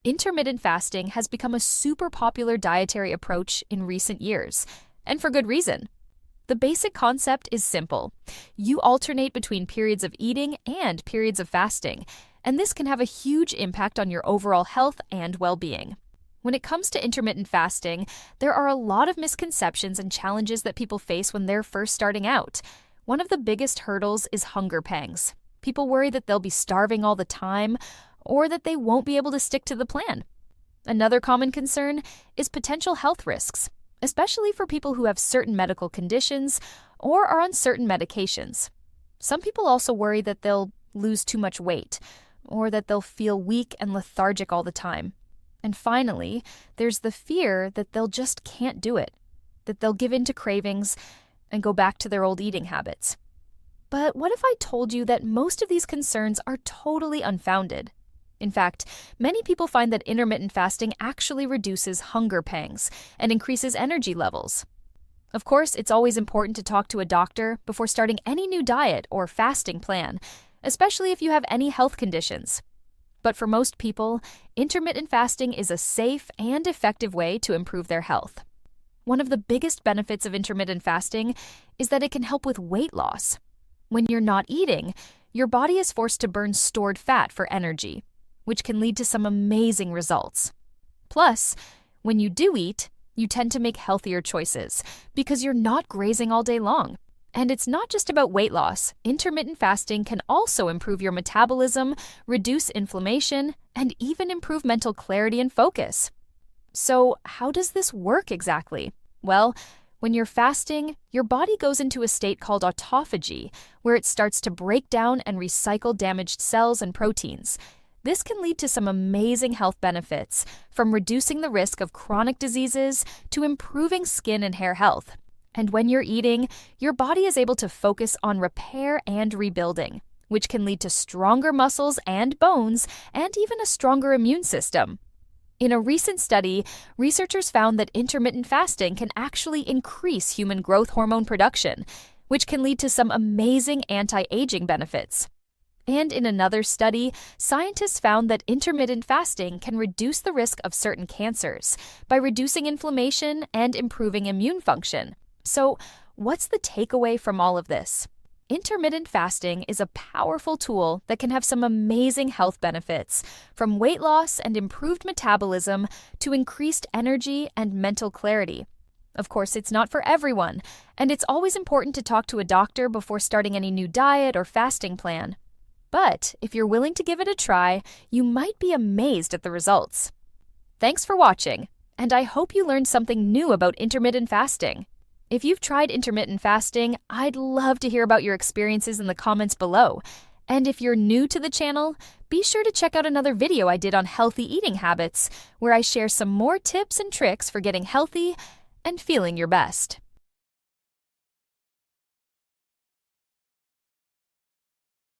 Intermittent fasting has become a super popular dietary approach in recent years, and for good reason. The basic concept is simple. You alternate between periods of eating and periods of fasting, and this can have a huge impact on your overall health and well-being. When it comes to intermittent fasting, there are a lot of misconceptions and challenges that people face when they're first starting out. One of the biggest hurdles is hunger pangs. People worry that they'll be starving all the time, or that they won't be able to stick to the plan. Another common concern is potential health risks, especially for people who have certain medical conditions or are on certain medications. Some people also worry that they'll lose too much weight, or that they'll feel weak and lethargic all the time. And finally, there's the fear that they'll just can't do it, that they'll give in to cravings and go back to their old eating habits. But what if I told you that most of these concerns are totally unfounded? In fact, many people find that intermittent fasting actually reduces hunger pangs and increases energy levels. Of course, it's always important to talk to a doctor before starting any new diet or fasting plan, especially if you have any health conditions. But for most people, intermittent fasting is a safe and effective way to improve their health. One of the biggest benefits of intermittent fasting is that it can help with weight loss. When you're not eating, your body is forced to burn stored fat for energy, which can lead to some amazing results. Plus, when you do eat, you tend to make healthier choices because you're not grazing all day long. And it's not just about weight loss. Intermittent fasting can also improve your metabolism, reduce inflammation, and even improve mental clarity and focus. So, how does this work exactly? Well, when you're fasting, your body goes into a state called autophagy, where it starts to break down and recycle damaged cells and proteins. This can lead to some amazing health benefits, from reducing the risk of chronic diseases to improving skin and hair health. And when you're eating, your body is able to focus on repair and rebuilding, which can lead to stronger muscles and bones, and even a stronger immune system. In a recent study, researchers found that intermittent fasting can actually increase human growth hormone production, which can lead to some amazing anti-aging benefits. And in another study, scientists found that intermittent fasting can reduce the risk of certain cancers by reducing inflammation and improving immune function. So, what's the takeaway from all of this? Intermittent fasting is a powerful tool that can have some amazing health benefits, from weight loss and improved metabolism to increased energy and mental clarity. Of course, it's not for everyone, and it's always important to talk to a doctor before starting any new diet or fasting plan. But if you're willing to give it a try, you might be amazed at the results. Thanks for watching, and I hope you learned something new about intermittent fasting. If you've tried intermittent fasting, I'd love to hear about your experiences in the comments below. And if you're new to the channel, be sure to check out another video I did on healthy eating habits, where I share some more tips and tricks for getting healthy and feeling your best.